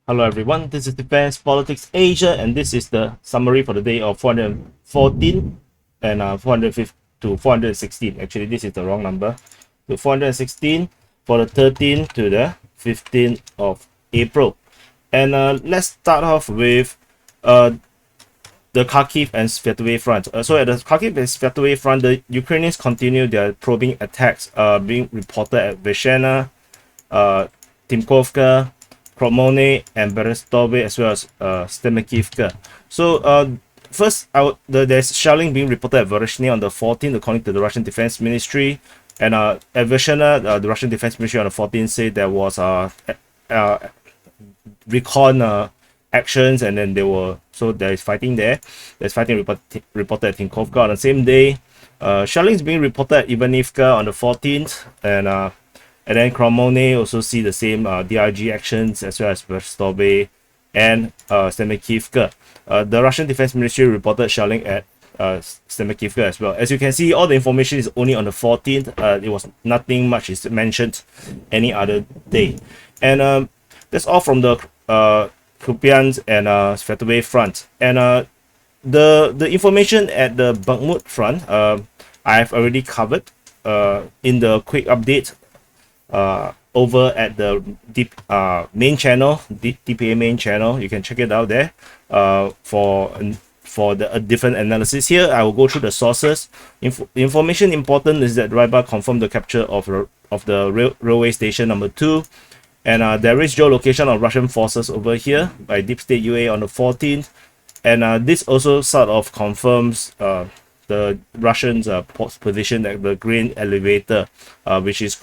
Hello everyone, this is Defense Politics Asia, and this is the summary for the day of 414 and 405 to 416. Actually, this is the wrong number. To 416 for the 13th to the 15th of April. And let's start off with the Kharkiv and Svatove Front. So at the Kharkiv and Svatove Front, the Ukrainians continue their probing attacks being reported at Vyshena, Timkovka, Kreminna and Berestove, as well as Stemekivka. So first, there's shelling being reported at Vyshena on the 14th, according to the Russian Defense Ministry. And at Vyshena, the Russian Defense Ministry on the 14th said there was recon actions, and then there is fighting there. There's fighting reported at Tinkovka on the same day. Shelling is being reported at Avdiivka on the 14th, and then Kreminna also see the same DRG actions, as well as Berestove and Stemekivka. The Russian Defense Ministry reported shelling at Stemekivka as well. As you can see, all the information is only on the 14th. It was nothing much is mentioned any other day. And that's all from the Kupyansk and Svatove Front. And the information at the Bakhmut Front, I have already covered in the quick update over at the main channel, DPA main channel. You can check it out there for the different analysis. Here I will go through the sources. Information important is that Rybar confirmed the capture of the railway station number 2, and there is geolocation of Russian forces over here by Deep State UA on the 14th, and this also sort of confirms the Russians' position at the grain elevator, which is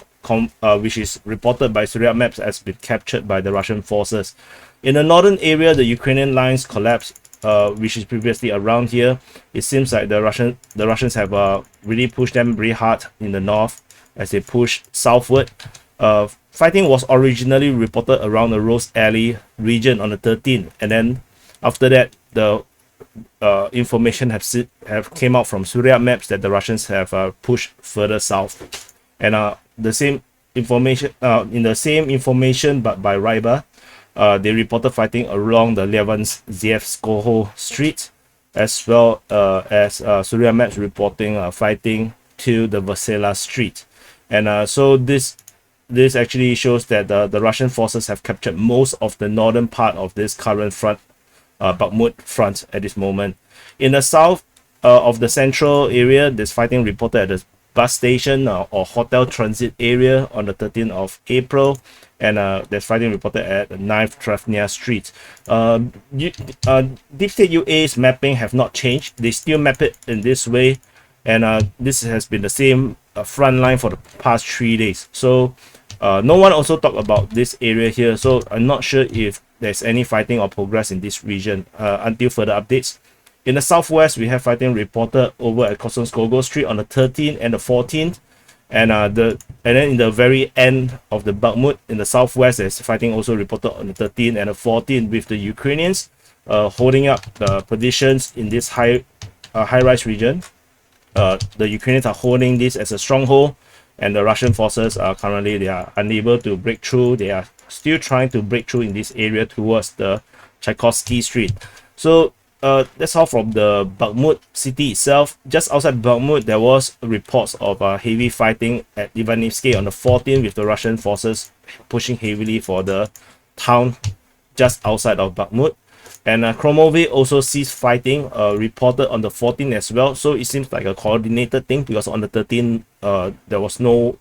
reported by SITREP maps as been captured by the Russian forces. In the northern area, the Ukrainian lines collapsed, which is previously around here. It seems like the Russians have really pushed them very hard in the north as they push southward. Fighting was originally reported around the Rose Alley region on the 13th, and then after that, the information have came out from SITREP maps that the Russians have pushed further south. And the same information in the same information but by Rybar, they reported fighting along the Levanzevskoho Street, as well as SITREP maps reporting fighting to the Vasila Street. And so this actually shows that the Russian forces have captured most of the northern part of this current front, Bakhmut Front, at this moment. In the south of the central area, there's fighting reported at the bus station or hotel transit area on the 13th of April, and there's fighting reported at 9th Travnia Street. Deep State UA's mapping have not changed. They still map it in this way, and this has been the same front line for the past 3 days. So no one also talked about this area here, so I'm not sure if there's any fighting or progress in this region until further updates. In the southwest, we have fighting reported over at Kosonskogo Street on the 13th and the 14th, and then in the very end of the Bakhmut in the southwest, there's fighting also reported on the 13th and the 14th, with the Ukrainians holding up the positions in this high-rise region. The Ukrainians are holding this as a stronghold, and the Russian forces are currently, they are unable to break through. They are still trying to break through in this area towards the Tchaikovsky Street. So that's all from the Bakhmut city itself. Just outside Bakhmut, there was reports of heavy fighting at Ivanivsky on the 14th, with the Russian forces pushing heavily for the town just outside of Bakhmut. And Kromove also ceased fighting, reported on the 14th as well. So it seems like a coordinated thing, because on the 13th, there was no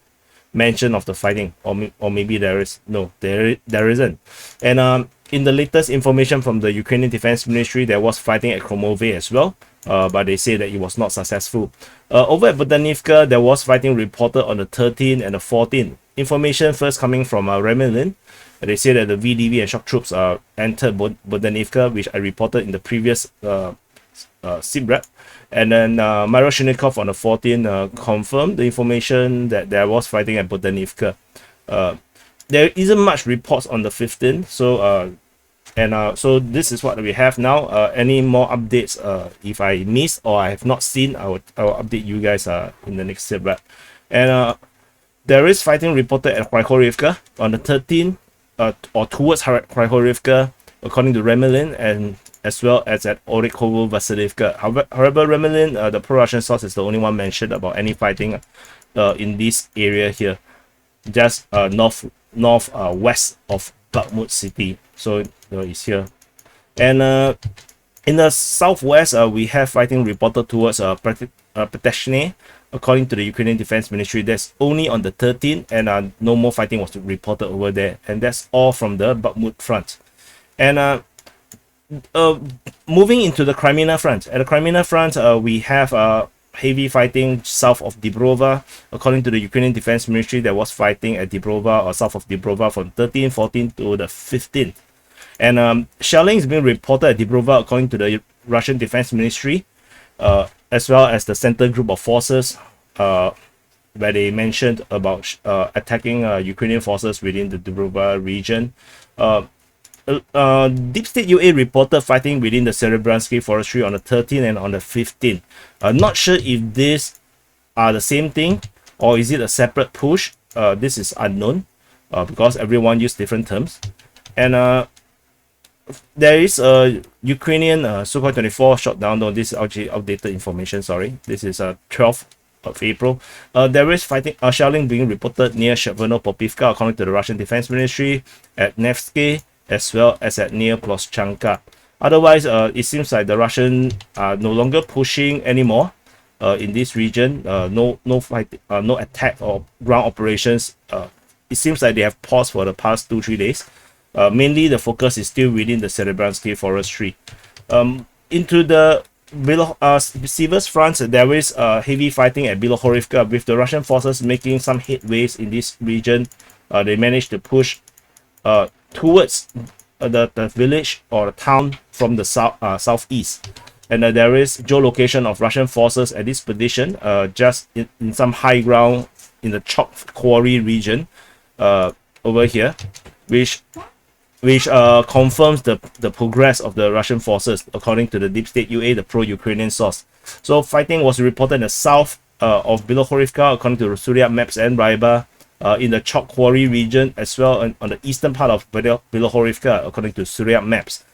mention of the fighting, or maybe there is. No, there isn't. And in the latest information from the Ukrainian Defense Ministry, there was fighting at Kromove as well, but they say that it was not successful. Over at Avdiivka, there was fighting reported on the 13th and the 14th. Information first coming from Remlin. They say that the VDV and shock troops entered Avdiivka, which I reported in the previous SITREP. And then Maroshinikov on the 14th confirmed the information that there was fighting at Avdiivka. There isn't much reports on the 15th, so so this is what we have now. Any more updates, if I missed or I have not seen, I will update you guys in the next SITREP. And there is fighting reported at Kharkiv on the 13th. or towards Krychorivka, according to Remelin, and as well as at Orikhovo-Vasilivka. However, Remelin, the pro-Russian source, is the only one mentioned about any fighting in this area here, just west of Bakhmut city. So it's here. And in the southwest, we have fighting reported towards Peteshne. According to the Ukrainian Defense Ministry, that's only on the 13th, and no more fighting was reported over there. And that's all from the Bakhmut Front. And moving into the Kreminna Front. At the Kreminna Front, we have heavy fighting south of Dibrova. According to the Ukrainian Defense Ministry, there was fighting at Dibrova or south of Dibrova from 13th, 14th to the 15th. And shelling is being reported at Dibrova according to the Russian Defense Ministry, as well as the Center Group of Forces, where they mentioned about attacking Ukrainian forces within the Dibrova region. Deep State UA reported fighting within the Siverskyi forestry on the 13th and on the 15th. Not sure if these are the same thing or is it a separate push. This is unknown because everyone used different terms. And there is a Ukrainian Sukhoi 24 shot down. No, this is actually outdated information. Sorry, this is 12th of April. There is fighting, shelling being reported near Sheveno-Popivka, according to the Russian Defense Ministry, at Nevsky, as well as at near Ploschanka. Otherwise, it seems like the Russians are no longer pushing anymore in this region. No fight, no attack or ground operations. It seems like they have paused for the past 2-3 days. Mainly the focus is still within the Siverskyi forestry. Into the Siverskyi Front, there is heavy fighting at Bilohorivka, with the Russian forces making some headways in this region. They managed to push towards the village or the town from the southeast. And there is geolocation of Russian forces at this position, just in some high ground in the chalk quarry region over here, which confirms the progress of the Russian forces, according to the Deep State UA, the pro-Ukrainian source. So fighting was reported in the south of Bilohorivka, according to Suryat maps and Ryba, in the chalk quarry region, as well on the eastern part of Bilohorivka, according to Suryat maps.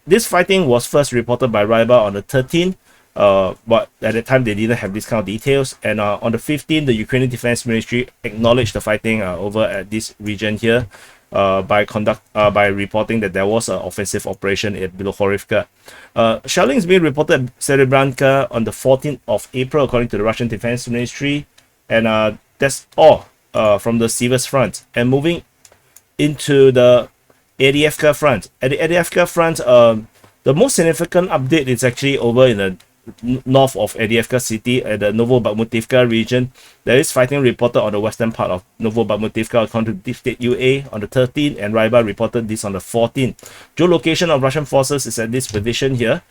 This fighting was first reported by Ryba on the 13th, but at the time they didn't have this kind of details. And on the 15th, the Ukrainian Defense Ministry acknowledged the fighting over at this region here, by reporting that there was an offensive operation at Bilohorivka. Shelling is being reported at Serebranka on the 14th of April, according to the Russian Defense Ministry. And that's all from the Siverskyi Front. And moving into the Avdiivka Front. At the Avdiivka Front, the most significant update is actually over in the north of Avdiivka city at the Novobakhmutivka region. There is fighting reported on the western part of Novobakhmutivka, according to Deep State UA on the 13th, and Ryba reported this on the 14th. Geolocation of Russian forces is at this position here.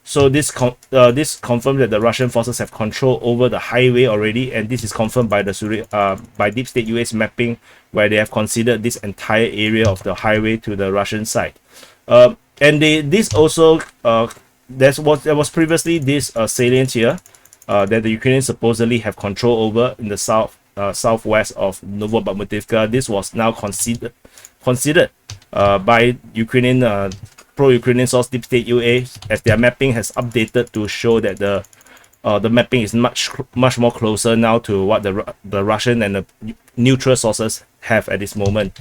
So this confirms that the Russian forces have control over the highway already, and this is confirmed by the by Deep State UA's mapping, where they have considered this entire area of the highway to the Russian side. And this also there was previously this salient here that the Ukrainians supposedly have control over in the southwest of Novobakhmutivka. This was now considered by Ukrainian pro-Ukrainian source Deep State UA, as their mapping has updated to show that the mapping is much more closer now to what the Russian and the neutral sources have at this moment.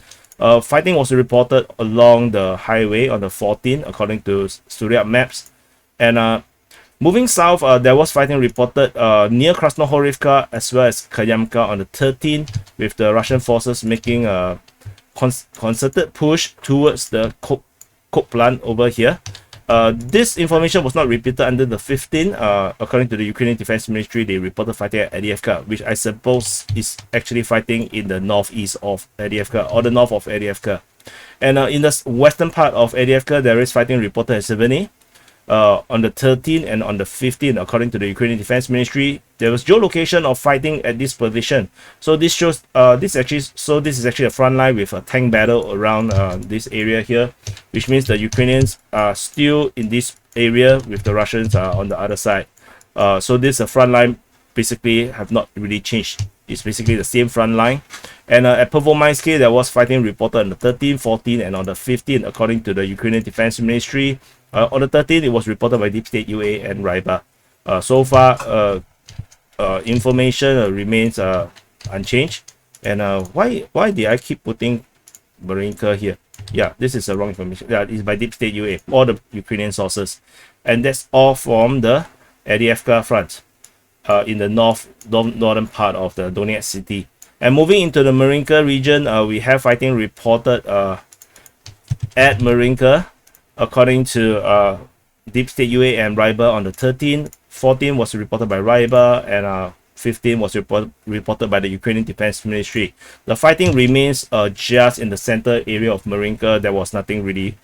Fighting was reported along the highway on the 14th, according to Suryat maps. And moving south, there was fighting reported near Krasnohorivka as well as Kayamka on the 13th, with the Russian forces making a concerted push towards the coke plant over here. This information was not repeated under the 15th. According to the Ukrainian Defense Ministry, they reported fighting at Avdiivka, which I suppose is actually fighting in the northeast of Avdiivka, or the north of Avdiivka. And in the western part of Avdiivka, there is fighting reported at Siverskyi on the 13th and on the 15th, according to the Ukrainian Defense Ministry. There was geolocation of fighting at this position. So this shows this is actually a front line with a tank battle around this area here, which means the Ukrainians are still in this area with the Russians on the other side. So this front line basically have not really changed It's basically the same front line. And at Pervomaisky, there was fighting reported on the 13th, 14th, and on the 15th, according to the Ukrainian Defense Ministry. On the 13th, it was reported by Deep State UA and Ryba. So far, information remains unchanged. And why did I keep putting Marinka here? Yeah, this is the wrong information. Yeah, it's by Deep State UA, all the Ukrainian sources. And that's all from the Avdiivka Front in the northern part of the Donetsk city. And moving into the Marinka region, we have fighting reported at Marinka, according to Deep State UA and Ryba on the 13th. 14 was reported by Ryba, and 15 was reported by the Ukrainian Defense Ministry. The fighting remains just in the center area of Marinka. There was nothing really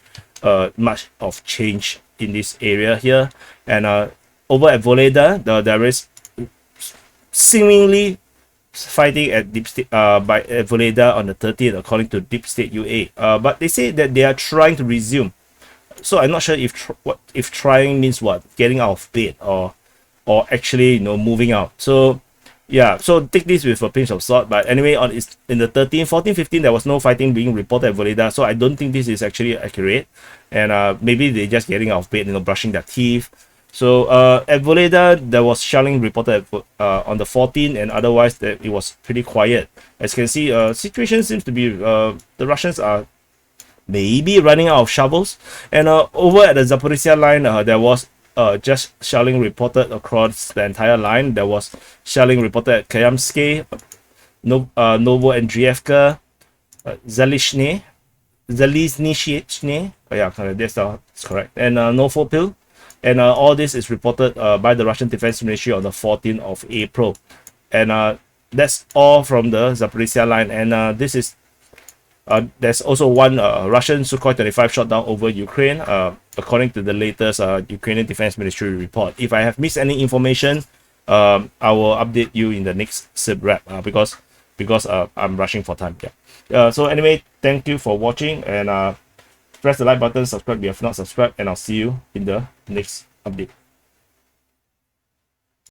much of change in this area here. And over at Voleda, there is seemingly fighting at Deep State by Voleda on the 30th, according to Deep State UA. But they say that they are trying to resume. So I'm not sure if trying means what, getting out of bed, or actually, you know, moving out. So yeah, so take this with a pinch of salt. But anyway, in the 13, 14, 15, there was no fighting being reported at Voleda. So I don't think this is actually accurate. And maybe they're just getting out of bed, you know, brushing their teeth. So at Voleda, there was shelling reported on the 14th, and otherwise it was pretty quiet. As you can see, situation seems to be the Russians are maybe running out of shovels. And over at the Zaporizhia line, there was just shelling reported across the entire line. There was shelling reported at Kayamsky, Novoandrievka, Zalizhny, yeah, that's correct, and Novopil. And all this is reported by the Russian Defense Ministry on the 14th of April. And that's all from the Zaporizhia line. And this is there's also one Russian Sukhoi 25 shot down over Ukraine, according to the latest Ukrainian Defense Ministry report. If I have missed any information, I will update you in the next SITREP because I'm rushing for time. Yeah. So anyway, thank you for watching, and press the like button, subscribe if you have not subscribed, and I'll see you in the next update.